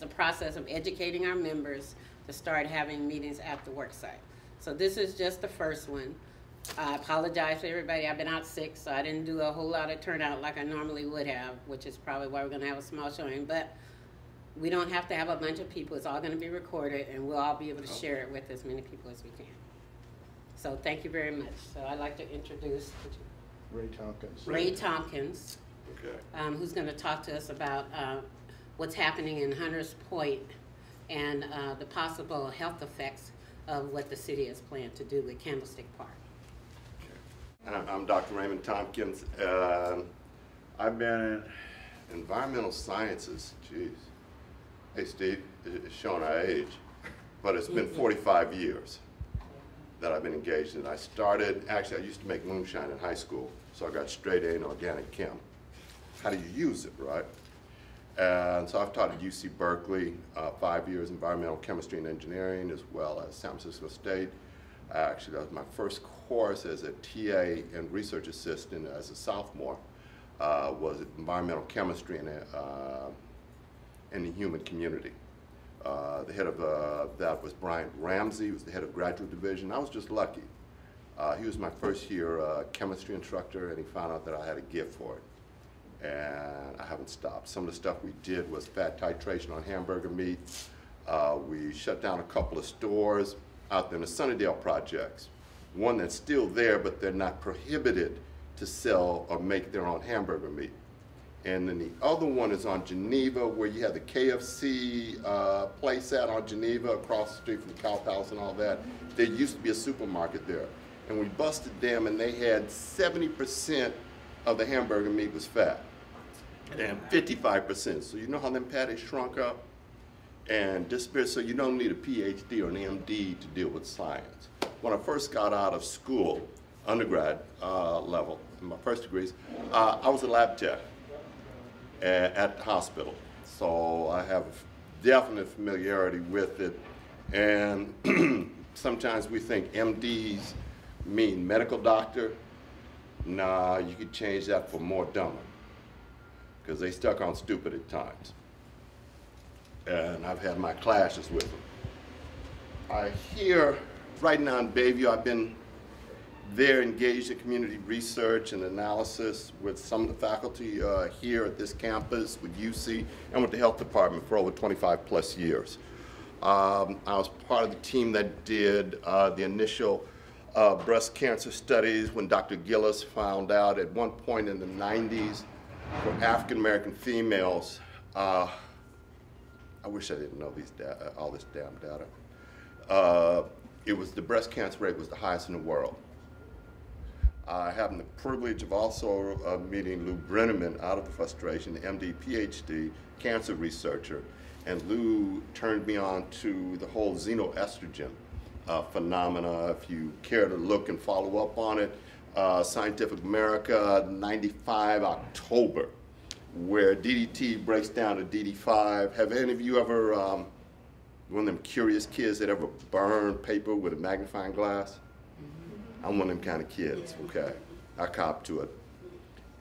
the process of educating our members to start having meetings at the work site. So this is just the first one. I apologize to everybody. I've been out sick, so I didn't do a whole lot of turnout like I normally would have, which is probably why we're going to have a small showing. But we don't have to have a bunch of people. It's all going to be recorded, and we'll all be able to share it with as many people as we can. So thank you very much. So I'd like to introduce Ray Tomkins. Ray Tomkins, Okay. who's going to talk to us about what's happening in Hunters Point and the possible health effects of what the city has planned to do with Candlestick Park. I'm Dr. Raymond Tomkins. I've been in environmental sciences, geez. Hey Steve, it's showing our age, but it's been 45 years that I've been engaged in. I started, actually I used to make moonshine in high school, so I got straight A in organic chem. How do you use it, right? And so I've taught at UC Berkeley, 5 years environmental chemistry and engineering, as well as San Francisco State. Actually, that was my first course as a TA and research assistant as a sophomore, was environmental chemistry in the human community. The head of that was Brian Ramsey, who was the head of graduate division. I was just lucky. He was my first year chemistry instructor, and he found out that I had a gift for it. And I haven't stopped. Some of the stuff we did was fat titration on hamburger meat. We shut down a couple of stores out there in the Sunnydale projects. One that's still there, but they're not prohibited to sell or make their own hamburger meat. And then the other one is on Geneva, where you have the KFC place at on Geneva, across the street from the Cow Palace and all that. There used to be a supermarket there. And we busted them, and they had 70% of the hamburger meat was fat, and 55%. So you know how them patties shrunk up and disappeared? So you don't need a PhD or an MD to deal with science. When I first got out of school, undergrad level, in my first degrees, I was a lab tech at the hospital. So I have definite familiarity with it. And sometimes we think MDs mean medical doctor. Nah, you could change that for more dumber, because they stuck on stupid at times. And I've had my clashes with them. I hear right now in Bayview, I've been there engaged in community research and analysis with some of the faculty here at this campus, with UC, and with the health department for over 25 plus years. I was part of the team that did the initial breast cancer studies when Dr. Gillis found out at one point in the 90s for African American females. I wish I didn't know all this damn data. It was the breast cancer rate was the highest in the world. I had the privilege of also meeting Lou Brenneman out of the frustration, the MD, PhD, cancer researcher, and Lou turned me on to the whole xenoestrogen phenomena. If you care to look and follow up on it, Scientific America, 95 October, where DDT breaks down to DD5. Have any of you ever, one of them curious kids that ever burn paper with a magnifying glass? I'm one of them kind of kids, okay? I cop to it.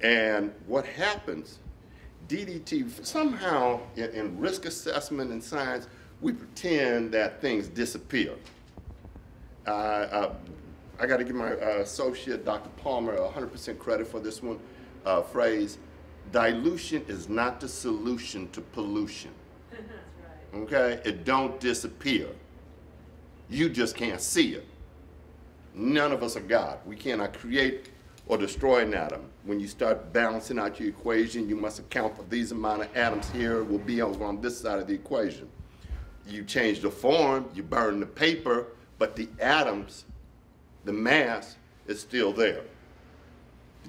And what happens, DDT, somehow in risk assessment and science, we pretend that things disappear. I got to give my associate, Dr. Palmer, 100% credit for this one phrase. Dilution is not the solution to pollution. That's right. Okay? It don't disappear. You just can't see it. None of us are God. We cannot create or destroy an atom. When you start balancing out your equation, you must account for these amount of atoms here will be over on this side of the equation. You change the form, you burn the paper, but the atoms, the mass, is still there.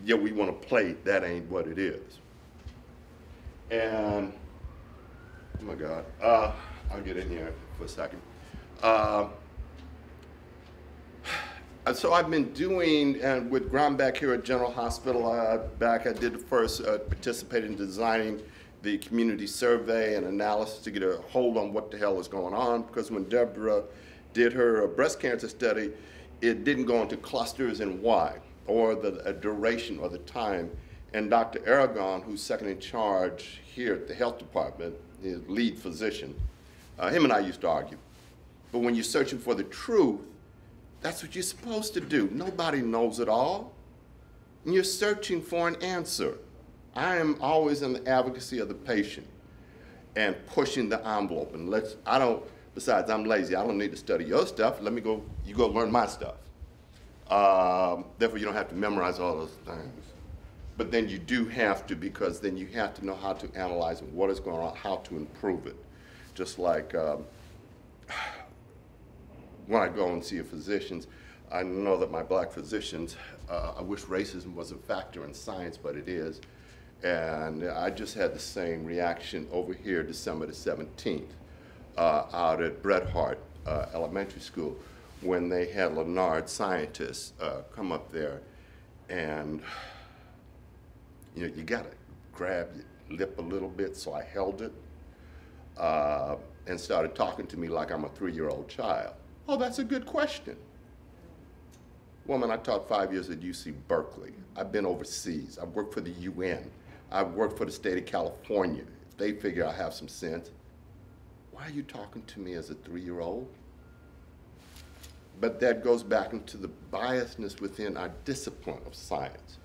Yet we want to play, that ain't what it is. And, oh my God, I'll get in here for a second. So I've been doing, and with Graham back here at General Hospital, I did the first, participated in designing the community survey and analysis to get a hold on what the hell is going on, because when Deborah did her breast cancer study, it didn't go into clusters and why, or the duration or the time. And Dr. Aragon, who's second in charge here at the health department, his lead physician. Him and I used to argue. But when you're searching for the truth, that's what you're supposed to do. Nobody knows it all. And you're searching for an answer. I am always in the advocacy of the patient and pushing the envelope. And besides, I'm lazy. I don't need to study your stuff. You go learn my stuff. Therefore, you don't have to memorize all those things. But then you do have to, because then you have to know how to analyze what is going on, how to improve it. Just like when I go and see physicians, I know that my black physicians, I wish racism was a factor in science, but it is. And I just had the same reaction over here December the 17th out at Bret Harte Elementary School when they had Leonard scientists come up there, and you gotta grab your lip a little bit, so I held it and started talking to me like I'm a 3-year-old child. Oh, that's a good question. Woman, I taught 5 years at UC Berkeley. I've been overseas. I've worked for the UN. I've worked for the state of California. If they figure I have some sense, why are you talking to me as a 3-year-old? But that goes back into the biasness within our discipline of science.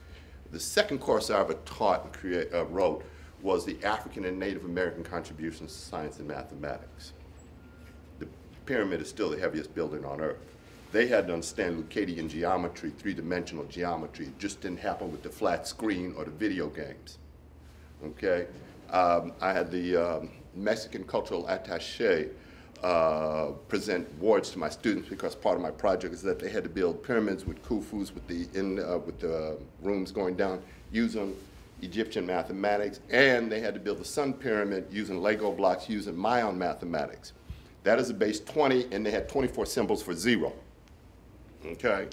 The second course I ever taught and wrote was the African and Native American contributions to science and mathematics. The pyramid is still the heaviest building on Earth. They had to understand Leucadian geometry, 3-dimensional geometry. It just didn't happen with the flat screen or the video games. Okay? I had the Mexican cultural attaché present awards to my students because part of my project is that they had to build pyramids with Khufus with the rooms going down using Egyptian mathematics, and they had to build the Sun Pyramid using Lego blocks using Mayan mathematics. That is a base 20, and they had 24 symbols for 0. Okay?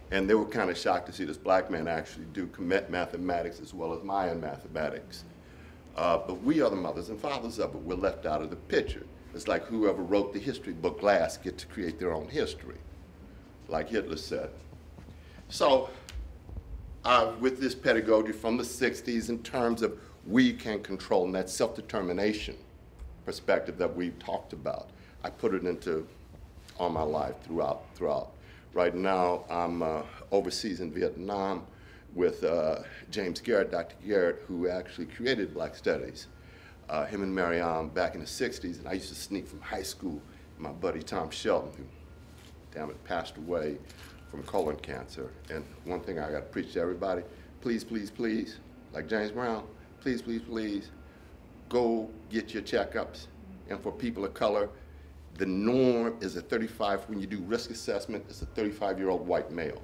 And they were kind of shocked to see this black man actually do Kemet mathematics as well as Mayan mathematics. But we are the mothers and fathers of it. We're left out of the picture. It's like whoever wrote the history book last get to create their own history, like Hitler said. So with this pedagogy from the 60s in terms of we can control, and that self-determination perspective that we've talked about, I put it into all my life throughout. Right now, I'm overseas in Vietnam with James Garrett, Dr. Garrett, who actually created Black Studies. Him and Marianne back in the 60s, and I used to sneak from high school. My buddy Tom Shelton, who, damn it, passed away from colon cancer. And one thing I got to preach to everybody, please, please, please, like James Brown, please, please, please, go get your checkups. And for people of color, the norm is a 35, when you do risk assessment, it's a 35-year-old white male.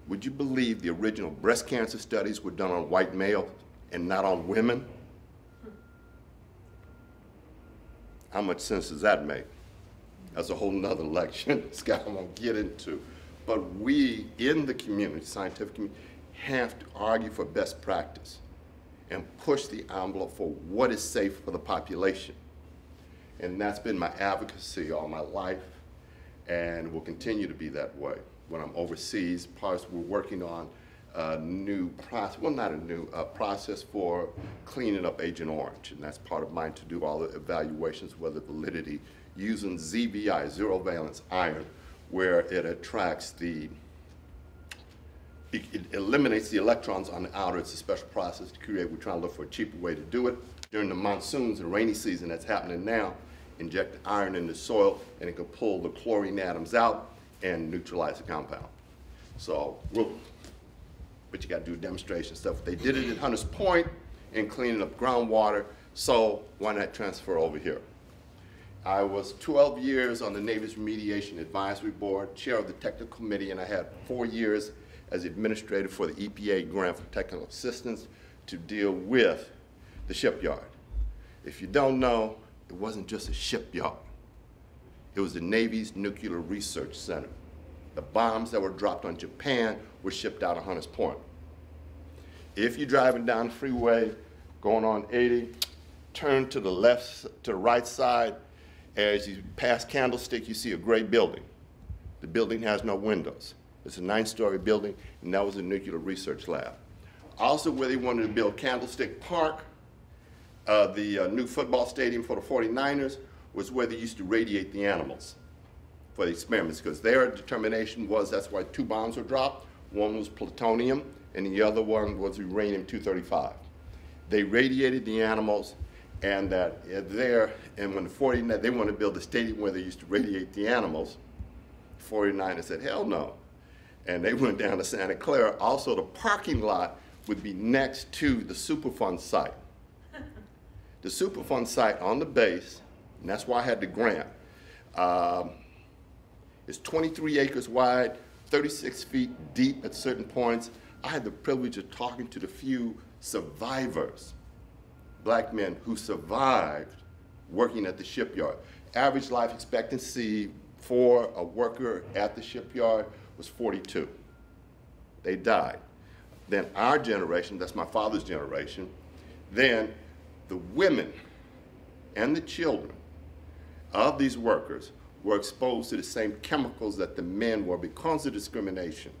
Would you believe the original breast cancer studies were done on white males and not on women? How much sense does that make? That's a whole nother lecture, Scott, I won't get into. But we, in the community, scientific community, have to argue for best practice and push the envelope for what is safe for the population. And that's been my advocacy all my life, and will continue to be that way. When I'm overseas, we're working on a new process, well, not a new process for cleaning up Agent Orange, and that's part of mine to do all the evaluations, whether validity, using ZVI, zero valence iron, where it attracts it eliminates the electrons on the outer. It's a special process to create. We're trying to look for a cheaper way to do it. During the monsoons and rainy season that's happening now, inject the iron in the soil, and it can pull the chlorine atoms out and neutralize the compound. So, but you got to do demonstration stuff. They did it at Hunters Point in cleaning up groundwater, so why not transfer over here? I was 12 years on the Navy's Remediation Advisory Board, chair of the technical committee, and I had 4 years as administrator for the EPA grant for technical assistance to deal with the shipyard. If you don't know, it wasn't just a shipyard. It was the Navy's Nuclear Research Center. The bombs that were dropped on Japan were shipped out of Hunters Point. If you're driving down the freeway, going on 80, turn to the left, to the right side. As you pass Candlestick, you see a gray building. The building has no windows. It's a 9-story building, and that was a nuclear research lab. Also, where they wanted to build Candlestick Park, the new football stadium for the 49ers was where they used to radiate the animals for the experiments, because their determination was that's why 2 bombs were dropped. One was plutonium, and the other one was uranium-235. They radiated the animals, and that and when the 49ers, they wanted to build a stadium where they used to radiate the animals, the 49ers said, hell no. And they went down to Santa Clara. Also, the parking lot would be next to the Superfund site. The Superfund site on the base, and that's why I had the grant, is 23 acres wide, 36 feet deep at certain points. I had the privilege of talking to the few survivors, black men who survived working at the shipyard. Average life expectancy for a worker at the shipyard was 42. They died. Then our generation, that's my father's generation, then the women and the children of these workers were exposed to the same chemicals that the men were because of discrimination.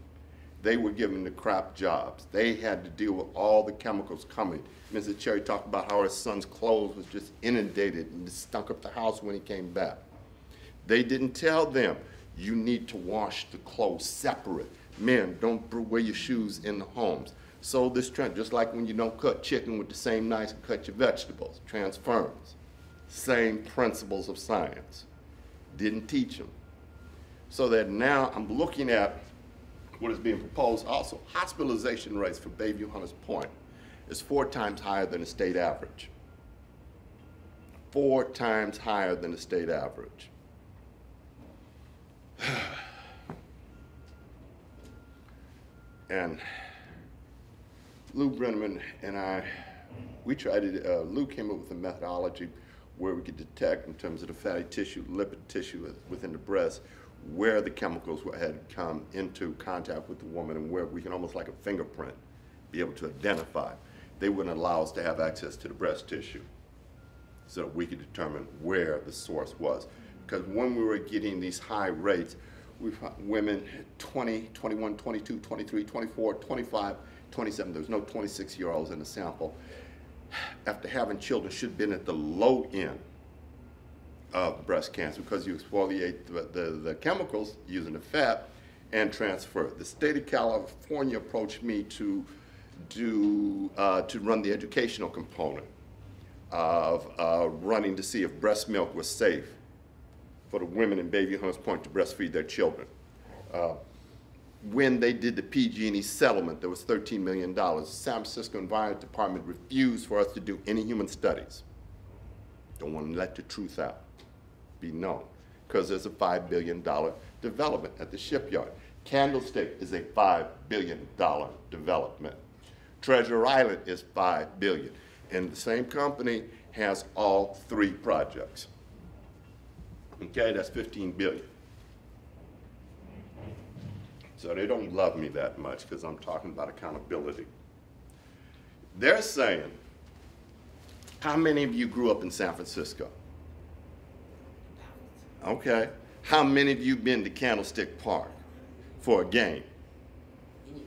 They were given the crap jobs. They had to deal with all the chemicals coming. Mrs. Cherry talked about how her son's clothes was just inundated and stunk up the house when he came back. They didn't tell them, you need to wash the clothes separate. Men, don't wear your shoes in the homes. So this trend, just like when you don't cut chicken with the same knife and cut your vegetables, transference. Same principles of science. Didn't teach them. So that now I'm looking at what is being proposed also. Hospitalization rates for Bayview Hunters Point is 4 times higher than the state average. 4 times higher than the state average. And Lou Brenneman and I, we tried to, Lou came up with a methodology where we could detect in terms of the fatty tissue, lipid tissue within the breast, where the chemicals had come into contact with the woman and where we can almost like a fingerprint be able to identify. They wouldn't allow us to have access to the breast tissue so that we could determine where the source was. Because when we were getting these high rates, we found women 20, 21, 22, 23, 24, 25, 27. There was no 26-year-olds in the sample. After having children, should have been at the low end of breast cancer because you exfoliate the chemicals using the fat and transfer. The state of California approached me to run the educational component of running to see if breast milk was safe for the women in Bayview Hunters Point to breastfeed their children. When they did the PG&E settlement, there was $13 million. The San Francisco Environment Department refused for us to do any human studies. Don't want to let the truth out, be known, because there's a $5 billion development at the shipyard. Candlestick is a $5 billion development. Treasure Island is $5 billion. And the same company has all 3 projects. Okay, that's $15 billion. So they don't love me that much because I'm talking about accountability. They're saying, how many of you grew up in San Francisco? Okay. How many of you been to Candlestick Park for a game?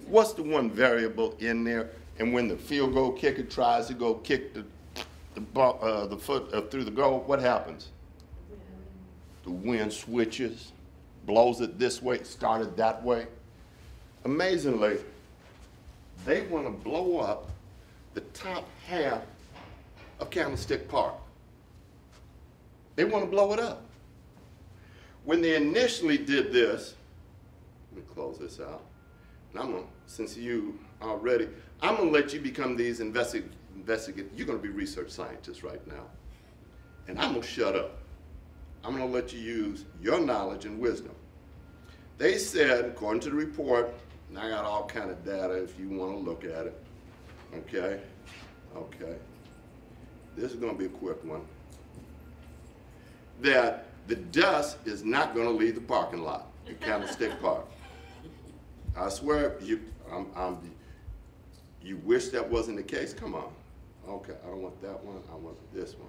What's the one variable in there? And when the field goal kicker tries to go kick the foot through the goal, what happens? The wind switches, blows it this way, started that way. Amazingly, they want to blow up the top half of Candlestick Park. They want to blow it up. When they initially did this, let me close this out. And I'm going to, since you are ready, I'm going to let you become these investigate. You're going to be research scientists right now. And I'm going to shut up. I'm going to let you use your knowledge and wisdom. They said, according to the report, and I got all kind of data if you want to look at it. Okay? Okay. This is going to be a quick one. That the dust is not going to leave the parking lot in Candlestick Park. I swear, you wish that wasn't the case? Come on. Okay, I don't want that one. I want this one.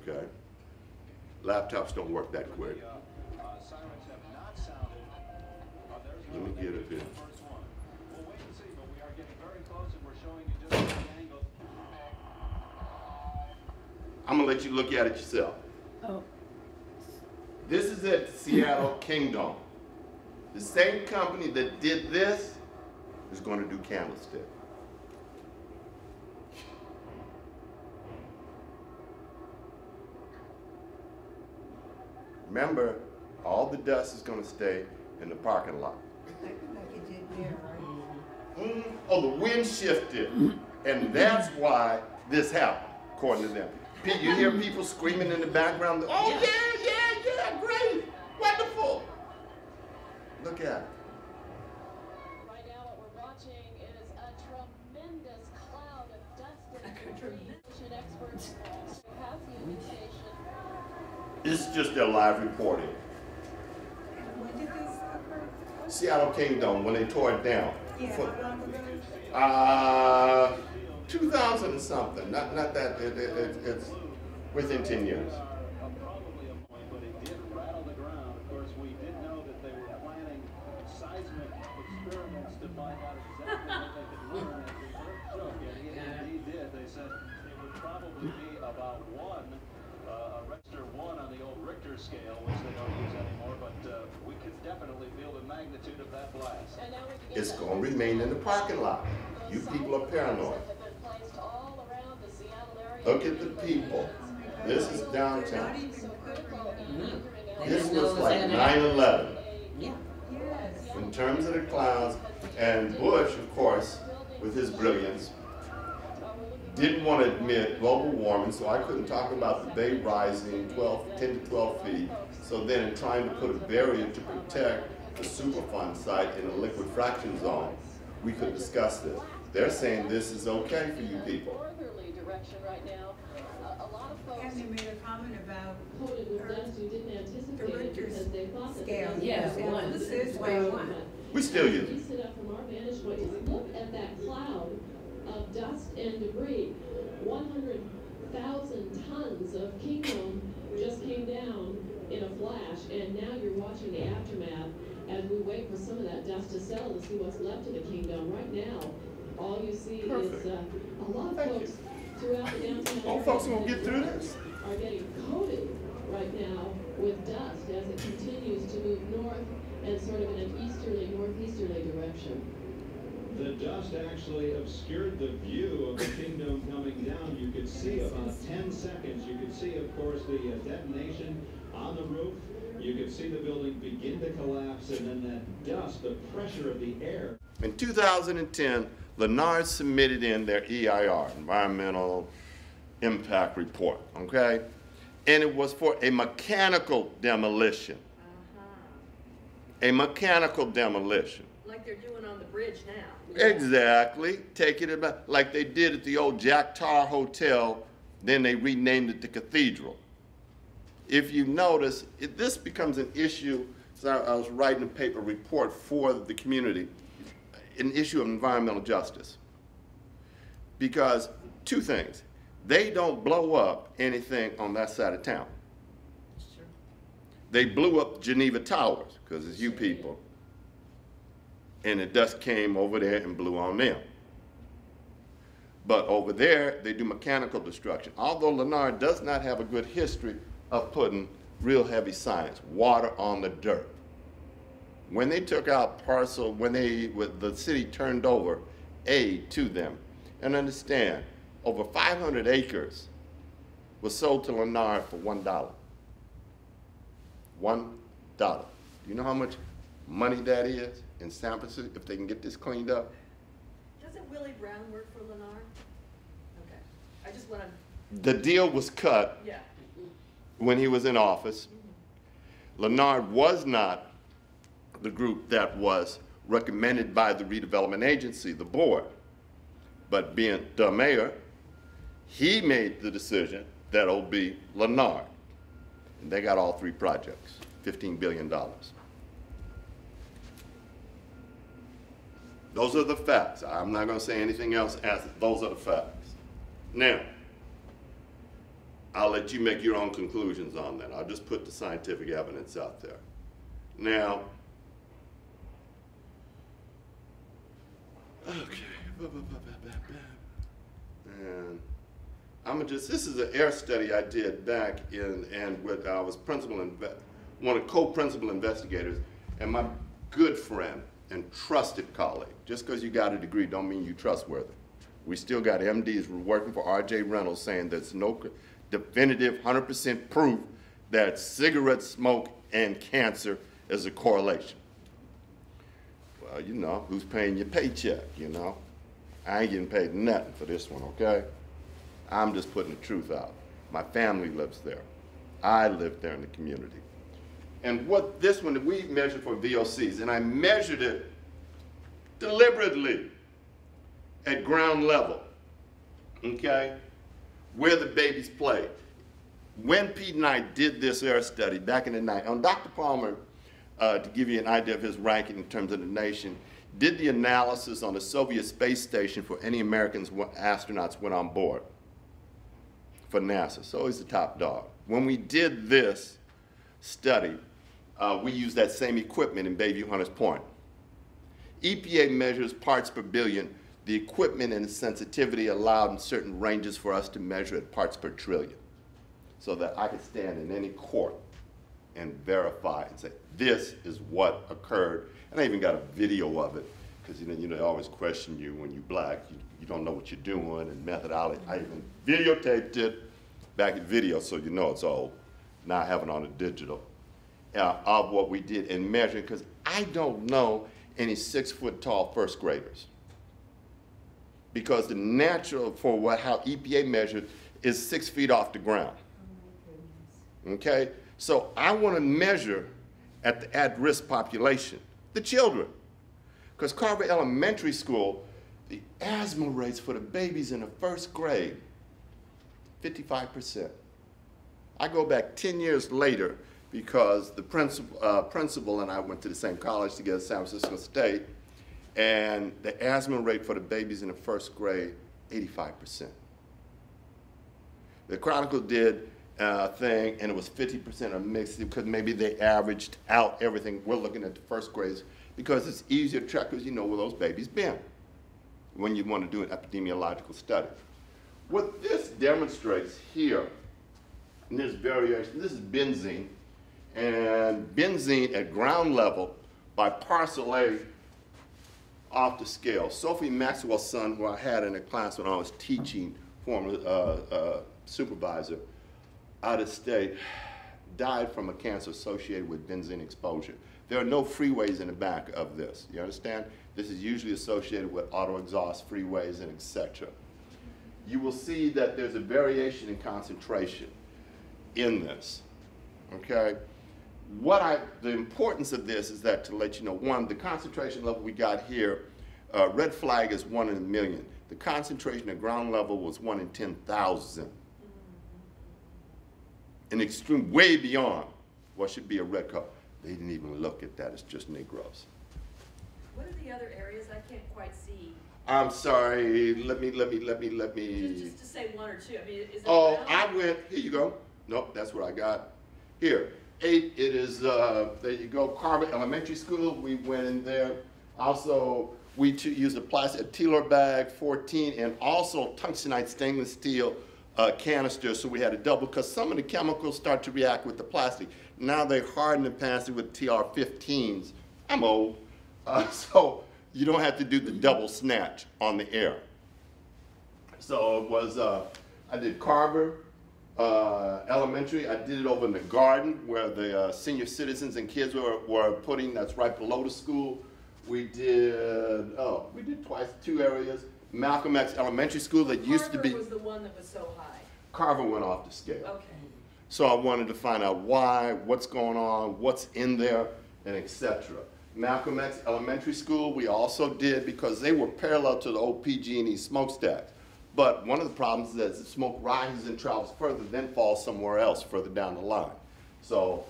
Okay. Laptops don't work that quick. Let me get it here. I'm gonna let you look at it yourself. Oh. This is at Seattle Kingdom. The same company that did this is going to do Candlestick. Remember, all the dust is going to stay in the parking lot. Like it did there, right? Oh, the wind shifted, and that's why this happened, according to them. You hear people screaming in the background, oh yeah, great, wonderful. Look at it. Right now what we're watching is a tremendous cloud of dust and debris. Experts have the Union station. It's just their live reporting. When did this occur? Seattle Kingdom, when they tore it down. Yeah, how long ago? 2000 and something, not that, it's within 10 years. Probably a point, but it did rattle the ground. Of course, we did know that they were planning seismic experiments to find out exactly what they could learn as the Earth shook, and it indeed did. They said it would probably be about a Richter 1 on the old Richter scale, which they don't use anymore, but we could definitely feel the magnitude of that blast. And now we begin It's going to remain in the parking lot. You people are paranoid. have been placed all around the Seattle area. Look at the people. This is downtown. This was like 9/11 Yeah. Yes. in terms of the clouds. And Bush, of course, with his brilliance, didn't want to admit global warming, so I couldn't talk about the bay rising 10 to 12 feet. So then in trying to put a barrier to protect the Superfund site in a liquid fraction zone, we could discuss this. They're saying this is okay for you people. Northerly direction right now. A lot of folks And you made a comment about coated with dust who didn't anticipate the it Richter because they thought that scale. Yeah, Scale. one. This is Scale one. one. We still use We it. sit up from our vantage point to look at that cloud of dust and debris. 100,000 tons of Kingdom just came down in a flash, and now you're watching the aftermath as we wait for some of that dust to settle to see what's left of the Kingdom. Right now, all you see Perfect. is a lot of Thank folks throughout the downtown All area folks are gonna get through this. are getting coated right now with dust as it continues to move north and sort of in an northeasterly direction. The dust actually obscured the view of the Kingdom coming down. You could see about 10 seconds. You could see, of course, the detonation on the roof. You could see the building begin to collapse, and then that dust, the pressure of the air. In 2010, Lennar submitted in their EIR, Environmental Impact Report, okay? And it was for a mechanical demolition. A mechanical demolition. Like they're doing on the bridge now. Exactly. Take it about like they did at the old Jack Tar Hotel, then they renamed it the Cathedral. If you notice, this becomes an issue. So I was writing a paper report for the community, an issue of environmental justice. Because two things, they don't blow up anything on that side of town. They blew up Geneva Towers, because it's you people. And the dust came over there and blew on them. But over there, they do mechanical destruction. Although Lennar does not have a good history of putting real heavy science, water on the dirt. When they took out when the city turned over aid to them, and understand, over 500 acres was sold to Lennar for $1. $1. You know how much money that is in San Francisco if they can get this cleaned up? Doesn't Willie Brown work for Lennar? Okay. I just want to, The deal was cut yeah. when he was in office. Lennar was not the group that was recommended by the redevelopment agency, the board. But being the mayor, he made the decision that it'll be Lennar. And they got all three projects, $15 billion. Those are the facts. I'm not going to say anything else. Those are the facts. Now, I'll let you make your own conclusions on that. I'll just put the scientific evidence out there. Now, okay. And this is an air study I did back in, and with, I was one of co-principal investigators, and my good friend and trusted colleague. Just because you got a degree don't mean you're trustworthy. We still got MDs working for R.J. Reynolds saying there's no definitive 100% proof that cigarette smoke and cancer is a correlation. Well, you know, who's paying your paycheck, you know? I ain't getting paid nothing for this one, okay? I'm just putting the truth out. My family lives there. I live there in the community. And what this one, we measured for VOCs, and I measured it deliberately at ground level, okay? Where the babies play. When Pete and I did this air study back in the night, on Dr. Palmer, to give you an idea of his ranking in terms of the nation, did the analysis on the Soviet space station for any Americans astronauts went on board for NASA. So he's the top dog. When we did this study, we used that same equipment in Bayview Hunters Point. EPA measures parts per billion. The equipment and the sensitivity allowed in certain ranges for us to measure at parts per trillion, so that I could stand in any court and verify and say, this is what occurred. And I even got a video of it, because you know, they always question you when you're black. You don't know what you're doing and methodology. I even videotaped it back at video, so you know it's old. Now I have it on the digital of what we did in measuring, because I don't know any 6-foot-tall first graders. Because the natural for how EPA measured is 6 feet off the ground. Okay? So I want to measure at the at-risk population, the children. Because Carver Elementary School, the asthma rates for the babies in the first grade, 55%. I go back 10 years later because the principal and I went to the same college together, San Francisco State, and the asthma rate for the babies in the first grade, 85%. The Chronicle did a thing, and it was 50% of mixed, because maybe they averaged out everything. We're looking at the first grades because it's easier to track, because you know where those babies been when you want to do an epidemiological study. What this demonstrates here, in this variation, this is benzene, and benzene at ground level by parcel A off the scale. Sophie Maxwell's son, who I had in a class when I was teaching, former supervisor, out of state, died from a cancer associated with benzene exposure. There are no freeways in the back of this, you understand? This is usually associated with auto exhaust freeways and etc. You will see that there's a variation in concentration in this, okay? The importance of this is that to let you know, one, the concentration level we got here, red flag is 1 in a million. The concentration at ground level was 1 in 10,000. An extreme, way beyond what should be a red color. They didn't even look at that, it's just Negroes. What are the other areas? I can't quite see. I'm sorry, let me. Just to say one or two. I mean, is it Oh, I went, here you go. Nope, that's what I got. Here, 8, it is, there you go, Carver Elementary School, we went in there. Also, we used a plastic Teeler bag, 14, and also tungstenite stainless steel canister, so we had a double, because some of the chemicals start to react with the plastic. Now they harden the plastic with TR15s. I'm old, so you don't have to do the double snatch on the air. So it was, I did Carver Elementary. I did it over in the garden where the senior citizens and kids were putting, that's right below the school. We did twice, 2 areas. Malcolm X Elementary School that used to be. Carver was the one that was so high. Carver went off the scale. Okay. So I wanted to find out why, what's going on, what's in there, and etc. Malcolm X Elementary School we also did because they were parallel to the old PG&E smokestacks. But one of the problems is that the smoke rises and travels further, then falls somewhere else further down the line. So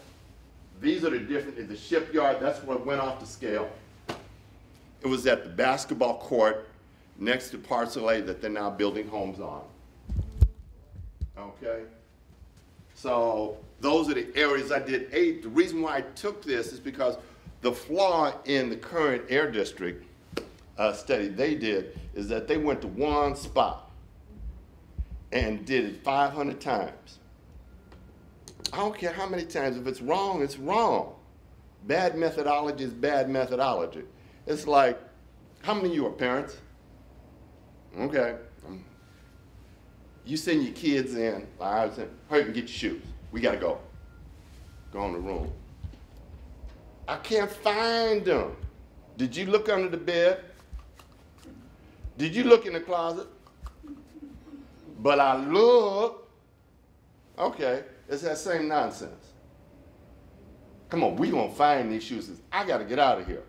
these are the different, the Shipyard, that's where it went off the scale. It was at the basketball court next to Parcel A that they're now building homes on. Okay? So those are the areas I did 8. The reason why I took this is because the flaw in the current air district study they did is that they went to one spot and did it 500 times. I don't care how many times. If it's wrong, it's wrong. Bad methodology is bad methodology. It's like, how many of you are parents? Okay. You send your kids in, I was saying, hurry and get your shoes. We gotta go. Go in the room. I can't find them. Did you look under the bed? Did you look in the closet? But I looked. Okay, it's that same nonsense. Come on, we gonna find these shoes. I gotta get out of here.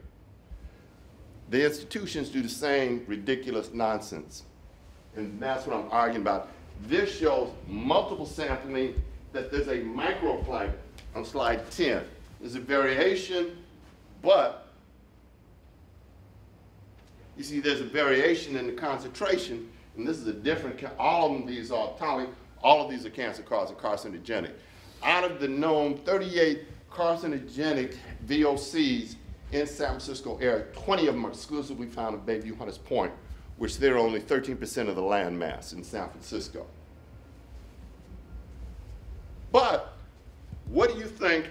The institutions do the same ridiculous nonsense. And that's what I'm arguing about. This shows multiple sampling that there's a microplankton on slide 10. There's a variation, but you see there's a variation in the concentration, and this is a different, all of these are toxic, all of these are cancer-causing, carcinogenic. Out of the known 38 carcinogenic VOCs in San Francisco area, 20 of them are exclusively found in Bayview, Hunters Point, which they're only 13% of the land mass in San Francisco. But what do you think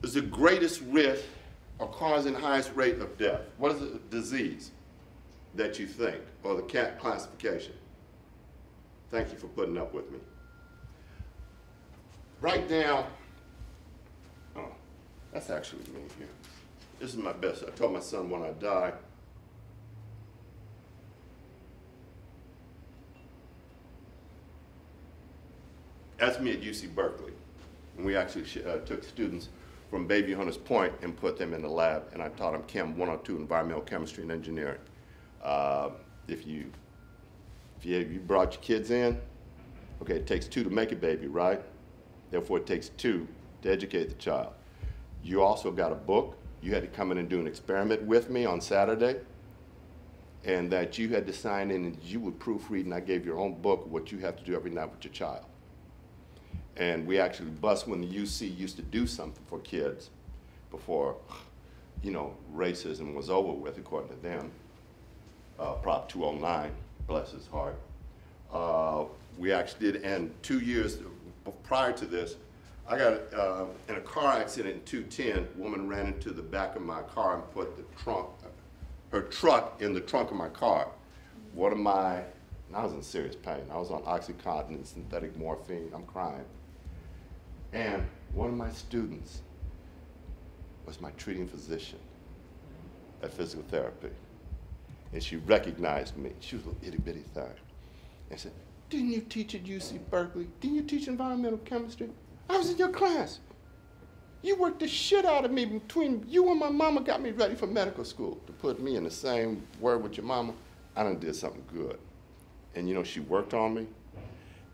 is the greatest risk or causing the highest rate of death? What is the disease that you think, or the classification? Thank you for putting up with me. Write down, oh, that's actually me here. This is my best. I told my son when I die, that's me at UC Berkeley. And we actually took students from Bayview Hunters Point and put them in the lab, and I taught them Chem 102, environmental chemistry and engineering. If you brought your kids in, okay, it takes 2 to make a baby, right? Therefore, it takes 2 to educate the child. You also got a book. You had to come in and do an experiment with me on Saturday, and that you had to sign in and you would proofread, and I gave your own book what you have to do every night with your child. And we actually bust when the UC used to do something for kids before, you know, racism was over with, according to them. Prop 209, bless his heart. We actually did, and 2 years prior to this, I got in a car accident in 210. A woman ran into the back of my car and put her truck in the trunk of my car. And I was in serious pain. I was on Oxycontin and synthetic morphine. I'm crying. And one of my students was my treating physician at physical therapy. And she recognized me. She was a little itty bitty thing. And said, "Didn't you teach at UC Berkeley? Didn't you teach environmental chemistry? I was in your class. You worked the shit out of me. Between you and my mama got me ready for medical school." To put me in the same word with your mama, I done did something good. And you know, she worked on me,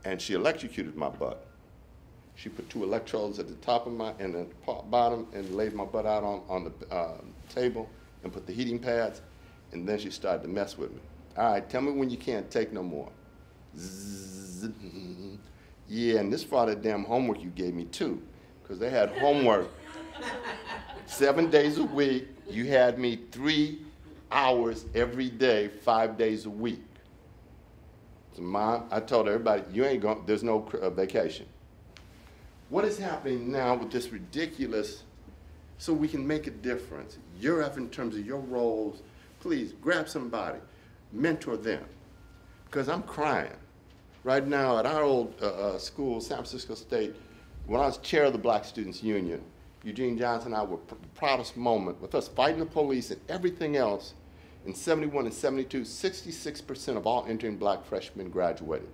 and she electrocuted my butt. She put 2 electrodes at the top of my, and the bottom, and laid my butt out on the table, and put the heating pads, and then she started to mess with me. "All right, tell me when you can't take no more." Zzz, yeah, and this for the damn homework you gave me too, because they had homework 7 days a week. You had me 3 hours every day, 5 days a week. So Mom, I told everybody, you ain't going, there's no vacation. What is happening now with this ridiculous, so we can make a difference? Your effort in terms of your roles, please grab somebody, mentor them, because I'm crying. Right now at our old school, San Francisco State, when I was chair of the Black Students Union, Eugene Johnson and I were the proudest moment with us fighting the police and everything else. In 71 and 72, 66% of all entering black freshmen graduated.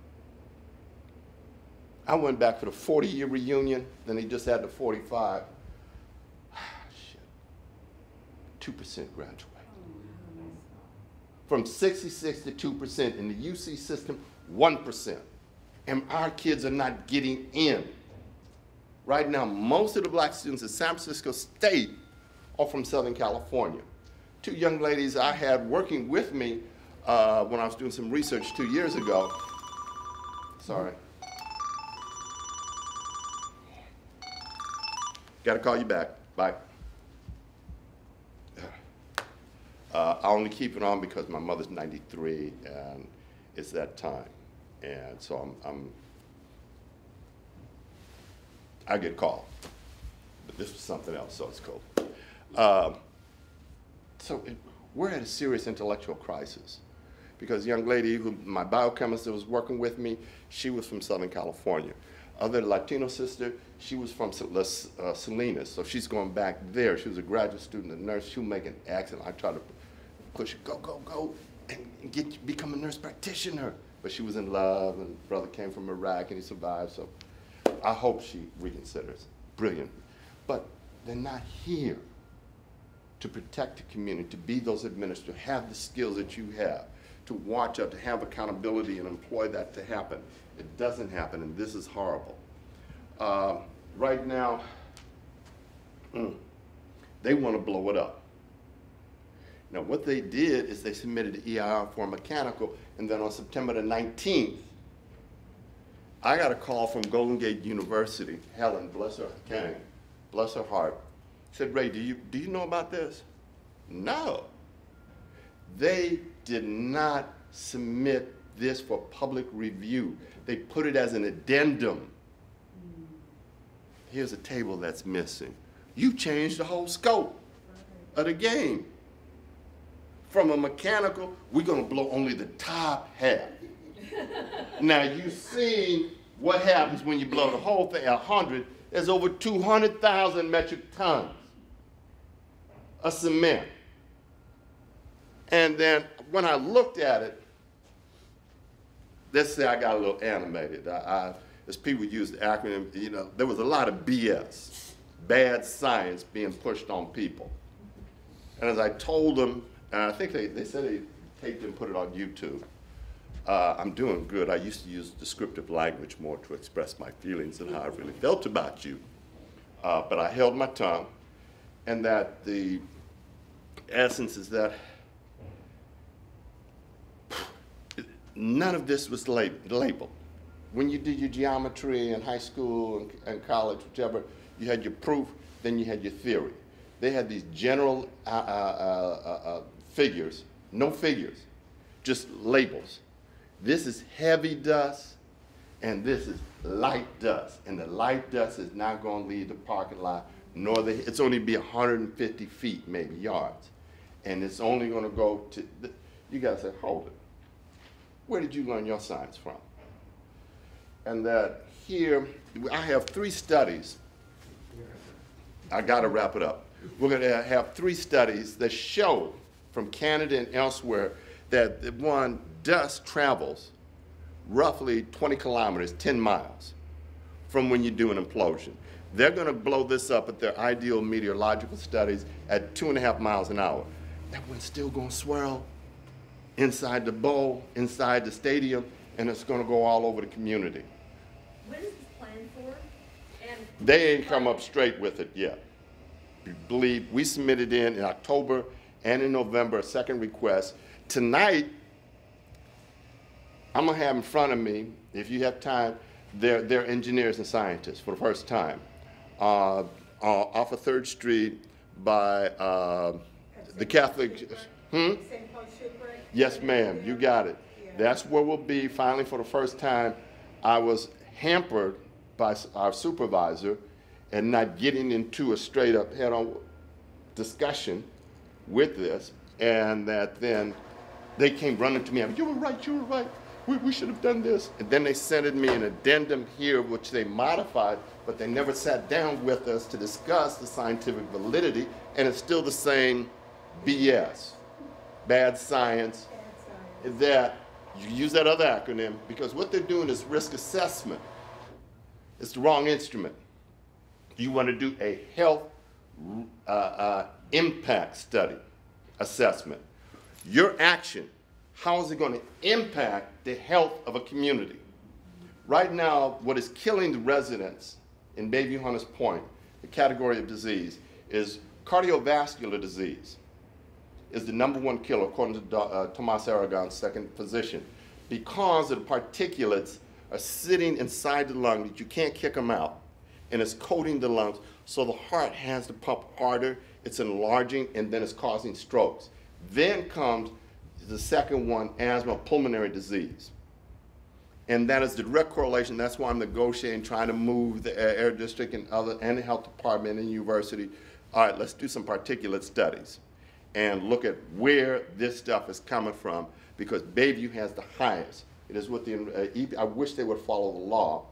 I went back for the 40-year reunion, then they just had the 45. Shit. 2% graduate. From 66 to 2% in the UC system, 1%. And our kids are not getting in. Right now, most of the black students at San Francisco State are from Southern California. 2 young ladies I had working with me when I was doing some research 2 years ago. Sorry. Got to call you back. Bye. I only keep it on because my mother's 93, it's that time. And so I get called, but this was something else, so it's cool. We're at a serious intellectual crisis because the young lady my biochemist that was working with me, she was from Southern California. Other Latino sister, she was from Salinas, so she's going back there. She was a graduate student, a nurse. She'll make an accent. I try to push her, go, and become a nurse practitioner. But she was in love, and brother came from Iraq, and he survived, so I hope she reconsiders. Brilliant. But they're not here to protect the community, to be those administrators, to have the skills that you have, to watch out, to have accountability and employ that to happen. It doesn't happen, and this is horrible. Right now, they want to blow it up. Now, what they did is they submitted the EIR for mechanical, and then on September the 19th, I got a call from Golden Gate University. Helen, bless her heart, said, Ray, do you know about this? No. They did not submit this for public review. They put it as an addendum. Here's a table that's missing. You changed the whole scope of the game. From a mechanical, we're going to blow only the top half. Now, you've seen what happens when you blow the whole thing. 100, there's over 200,000 metric tons of cement. And then when I looked at it, let's say I got a little animated. As people use the acronym, you know, there was a lot of BS, bad science being pushed on people. And as I told them, and I think they said they taped it and put it on YouTube, I'm doing good. I used to use descriptive language more to express my feelings and how I really felt about you. But I held my tongue, and that the essence is that none of this was labeled. When you did your geometry in high school and college, whichever, you had your proof, then you had your theory. They had these general figures, no figures, just labels. This is heavy dust, and this is light dust. And the light dust is not going to leave the parking lot, it's only be 150 feet, maybe yards. And it's only going to go to, you guys say, hold it. Where did you learn your science from? And that here, I have 3 studies. I got to wrap it up. We're going to have 3 studies that show from Canada and elsewhere that one, dust travels roughly 20 kilometers, 10 miles from when you do an implosion. They're going to blow this up at their ideal meteorological studies at 2.5 miles an hour. That one's still going to swirl inside the bowl, inside the stadium, and it's going to go all over the community. When is this planned for? And They ain't come up straight with it yet. We believe we submitted in October and in November a second request. Tonight, I'm going to have in front of me, if you have time, they're engineers and scientists for the first time. Off of 3rd Street by the Catholic. St. Paul Shipyard? Yes, ma'am, you got it. Yeah. That's where we'll be finally for the first time. I was hampered by our supervisor and not getting into a straight up head-on discussion with this, and that then they came running to me, you were right, we should have done this. And then they sent me an addendum here, which they modified, but they never sat down with us to discuss the scientific validity, and it's still the same BS, bad science, that you use that other acronym, because what they're doing is risk assessment. It's the wrong instrument. You want to do a health impact study assessment. Your action, how is it going to impact the health of a community? Right now, what is killing the residents in Bayview Hunters Point, the category of disease, is cardiovascular disease. Is the #1 killer, according to Tomas Aragon's second physician, because the particulates are sitting inside the lung that you can't kick them out, and it's coating the lungs, so the heart has to pump harder, it's enlarging, and then it's causing strokes. Then comes The second one, asthma, pulmonary disease. And that is the direct correlation. That's why I'm negotiating, trying to move the air district and the health department and university. All right, let's do some particulate studies and look at where this stuff is coming from, because Bayview has the highest. It is with the, I wish they would follow the law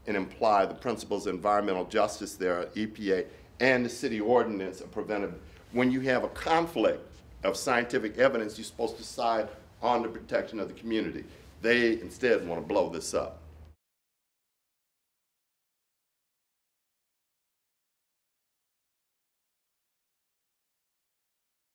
and imply the principles of environmental justice there, EPA, and the city ordinance of preventive. When you have a conflict of scientific evidence, you're supposed to side on the protection of the community. They instead want to blow this up.